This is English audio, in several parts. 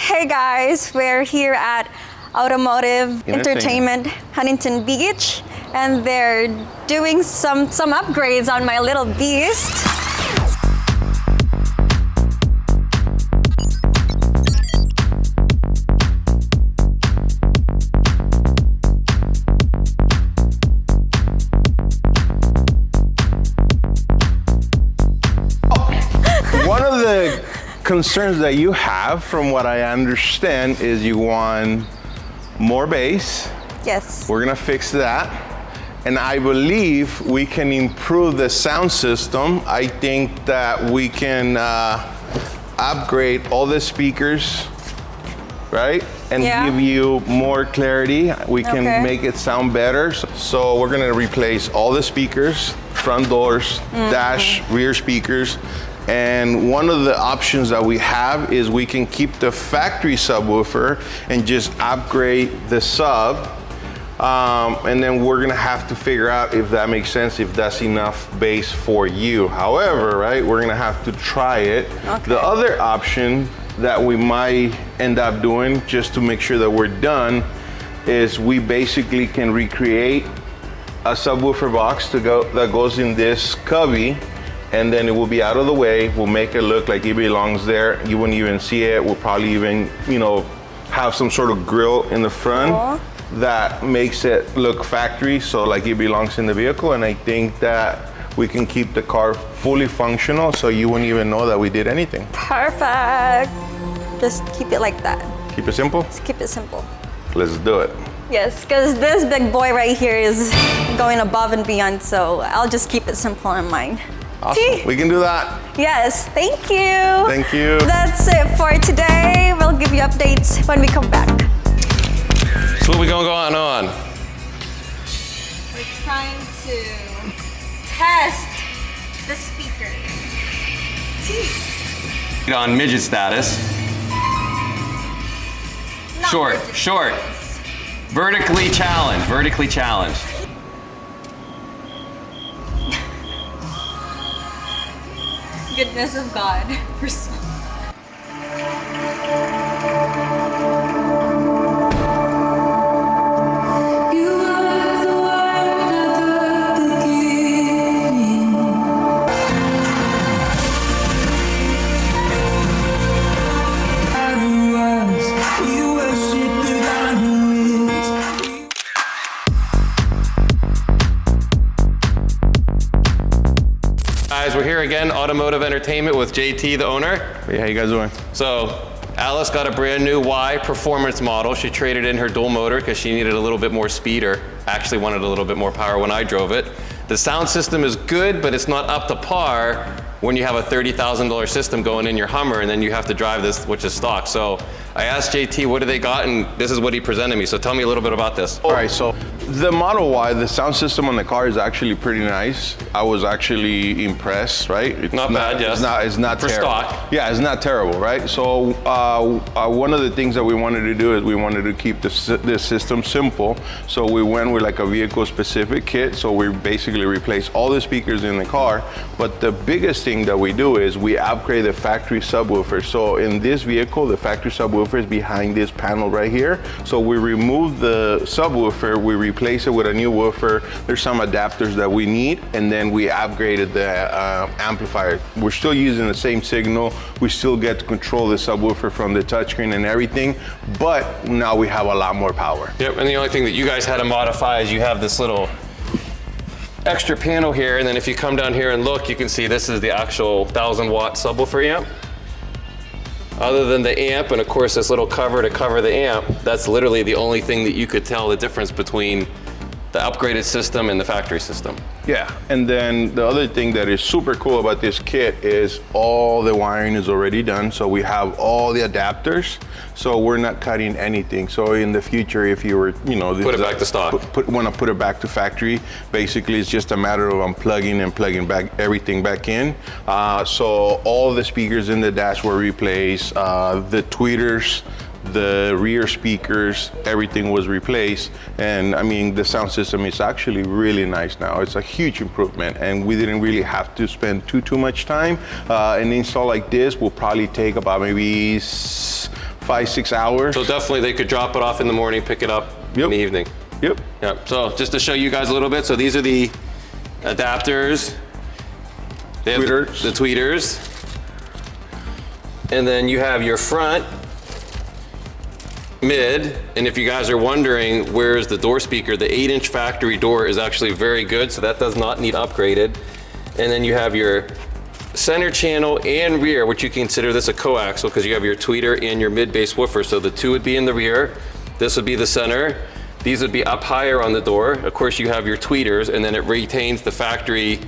Hey guys, we're here at Automotive Entertainment Huntington Beach, and they're doing some upgrades on my little beast. One of the concerns that you have, from what I understand, is you want more bass. Yes. We're gonna fix that. And I believe we can improve the sound system. I think that we can upgrade all the speakers, right? And give you more clarity. We can make it sound better. So we're gonna replace all the speakers, front doors, dash, rear speakers. And one of the options that we have is we can keep the factory subwoofer and just upgrade the sub. And then we're gonna have to figure out if that makes sense, if that's enough bass for you. However, right, we're gonna have to try it. Okay. The other option that we might end up doing, just to make sure that we're done, is we basically can recreate a subwoofer box that goes in this cubby, and then it will be out of the way. We'll make it look like it belongs there. You wouldn't even see it. We'll probably even, have some sort of grill in the front that makes it look factory, so like it belongs in the vehicle. And I think that we can keep the car fully functional, so you wouldn't even know that we did anything. Perfect. Just keep it like that. Keep it simple? Just keep it simple. Let's do it. Yes, because this big boy right here is going above and beyond, so I'll just keep it simple in mine. Awesome. See? We can do that. Yes, thank you. Thank you. That's it for today. We'll give you updates when we come back. So what we going on? We're trying to test the speaker. On midget status. Not short. Vertically challenged. Goodness of God. Guys, we're here again, Automotive Entertainment with JT, the owner. Hey, how you guys doing? So, Alice got a brand new Y performance model. She traded in her dual motor because she needed a little bit more speed, or actually wanted a little bit more power when I drove it. The sound system is good, but it's not up to par when you have a $30,000 system going in your Hummer, and then you have to drive this, which is stock. So I asked JT, what do they got? And this is what he presented me. So tell me a little bit about this. All right, so the Model Y, the sound system on the car is actually pretty nice. I was actually impressed, right? It's not bad, yes. It's not for terrible. Stock. Yeah, it's not terrible, right? So one of the things that we wanted to do is we wanted to keep the system simple. So we went with like a vehicle-specific kit. So we basically replaced all the speakers in the car. But the biggest thing that we do is we upgrade the factory subwoofer. So in this vehicle, the factory subwoofer is behind this panel right here. So we remove the subwoofer, we replace it with a new woofer. There's some adapters that we need, and then we upgraded the amplifier. We're still using the same signal. We still get to control the subwoofer from the touchscreen and everything, but now we have a lot more power. Yep, and the only thing that you guys had to modify is you have this little extra panel here, and then if you come down here and look, you can see this is the actual 1,000-watt subwoofer amp. Other than the amp, and of course this little cover to cover the amp, that's literally the only thing that you could tell the difference between the upgraded system and the factory system. Yeah, and then the other thing that is super cool about this kit is all the wiring is already done. So we have all the adapters, so we're not cutting anything. So in the future, if you were, put it back to stock. Want to put it back to factory, basically it's just a matter of unplugging and plugging back everything back in. So all the speakers in the dash were replaced, the tweeters, the rear speakers, everything was replaced. And I mean, the sound system is actually really nice now. It's a huge improvement, and we didn't really have to spend too much time. An install like this will probably take about maybe 5, 6 hours. So definitely they could drop it off in the morning, pick it up in the evening. Yep. Yep. So just to show you guys a little bit, so these are the adapters. They have Tweeters. the tweeters. And then you have your front, mid, and if you guys are wondering where's the door speaker, the 8-inch factory door is actually very good, so that does not need upgraded. And then you have your center channel and rear, which you consider this a coaxial because you have your tweeter and your mid-bass woofer. So the two would be in the rear, this would be the center, these would be up higher on the door. Of course you have your tweeters, and then it retains the factory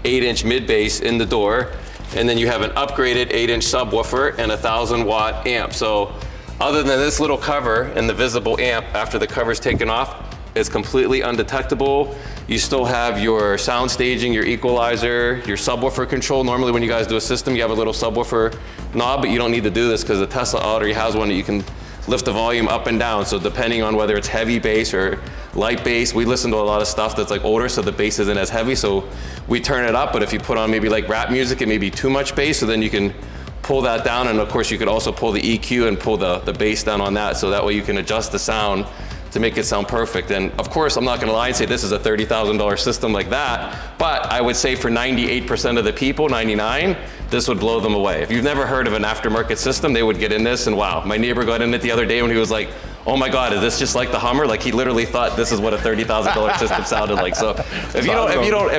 8-inch mid-bass in the door. And then you have an upgraded 8-inch subwoofer and a 1,000-watt amp. So other than this little cover and the visible amp, after the cover's taken off, it's completely undetectable. You still have your sound staging, your equalizer, your subwoofer control. Normally when you guys do a system, you have a little subwoofer knob, but you don't need to do this because the Tesla already has one that you can lift the volume up and down. So depending on whether it's heavy bass or light bass, we listen to a lot of stuff that's like older, so the bass isn't as heavy, so we turn it up. But if you put on maybe like rap music, it may be too much bass, so then you can pull that down. And of course you could also pull the EQ and pull the bass down on that, so that way you can adjust the sound to make it sound perfect. And of course, I'm not gonna lie and say this is a $30,000 system like that, but I would say for 98% of the people, 99, this would blow them away. If you've never heard of an aftermarket system, they would get in this and wow. My neighbor got in it the other day when he was like, oh my God, is this just like the Hummer? Like he literally thought this is what a $30,000 system sounded like. So if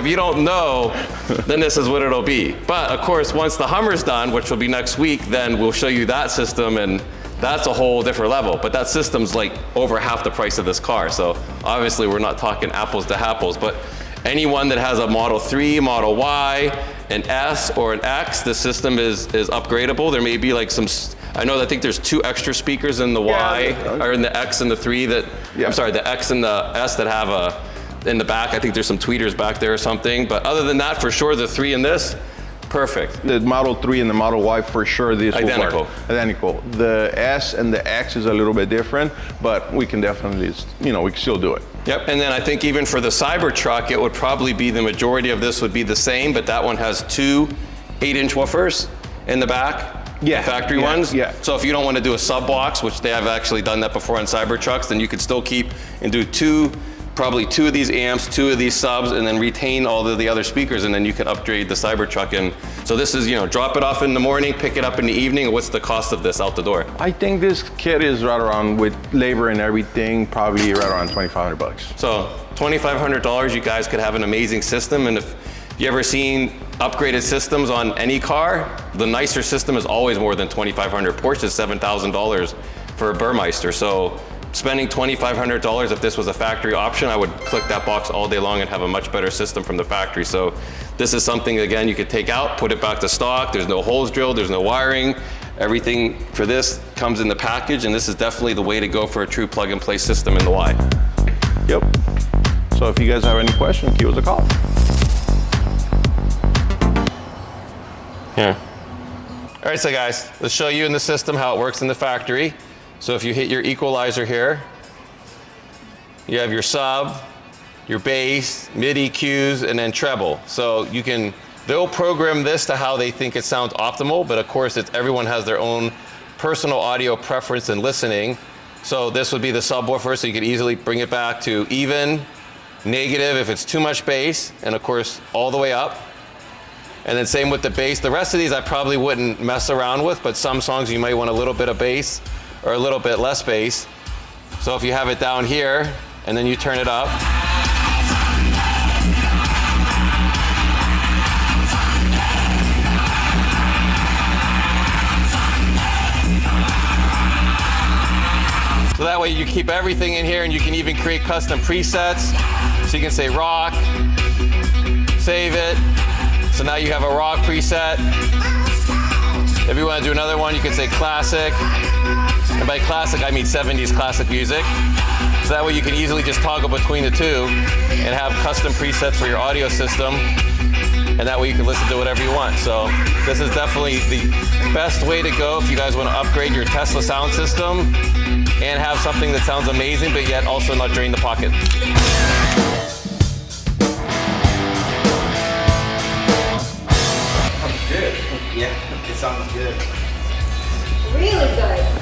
you don't know, then this is what it'll be. But of course, once the Hummer's done, which will be next week, then we'll show you that system, and that's a whole different level. But that system's like over half the price of this car. So obviously we're not talking apples to apples, but anyone that has a Model 3, Model Y, an S or an X, the system is upgradable. There may be like some, I think there's 2 extra speakers in the Y, or in the X and the 3 that, I'm sorry, the X and the S that have in the back, I think there's some tweeters back there or something. But other than that, for sure, the 3 in this, perfect. The Model 3 and the Model Y, for sure, this Identical. will work. Identical. The S and the X is a little bit different, but we can definitely, we can still do it. Yep, and then I think even for the Cybertruck, it would probably be the majority of this would be the same, but that one has 2 8-inch woofers in the back. Yeah. The factory ones. Yeah. So if you don't want to do a sub box, which they have actually done that before on Cybertrucks, then you could still keep and do probably 2 of these amps, 2 of these subs, and then retain all of the other speakers, and then you can upgrade the Cybertruck. And so this is, drop it off in the morning, pick it up in the evening. What's the cost of this out the door? I think this kit is right around, with labor and everything, probably right around $2,500. So $2,500, you guys could have an amazing system. And if you ever seen upgraded systems on any car, the nicer system is always more than $2,500. Porsche is $7,000 for a Burmeister. So spending $2,500, if this was a factory option, I would click that box all day long and have a much better system from the factory. So this is something, again, you could take out, put it back to stock. There's no holes drilled, there's no wiring. Everything for this comes in the package, and this is definitely the way to go for a true plug-and-play system in the Y. Yep. So if you guys have any questions, give us a call. Here. All right, so guys, let's show you in the system how it works in the factory. So if you hit your equalizer here, you have your sub, your bass, mid EQs, and then treble. So they'll program this to how they think it sounds optimal, but of course everyone has their own personal audio preference and listening. So this would be the subwoofer, so you could easily bring it back to even, negative if it's too much bass, and of course all the way up. And then same with the bass. The rest of these I probably wouldn't mess around with, but some songs you might want a little bit of bass or a little bit less bass. So if you have it down here and then you turn it up, so that way you keep everything in here, and you can even create custom presets. So you can say rock, save it. So now you have a rock preset. If you want to do another one, you can say classic. And by classic, I mean 70s classic music. So that way you can easily just toggle between the two and have custom presets for your audio system. And that way you can listen to whatever you want. So this is definitely the best way to go if you guys want to upgrade your Tesla sound system and have something that sounds amazing, but yet also not drain the pocket. Good. Yeah, it sounds good. Really good.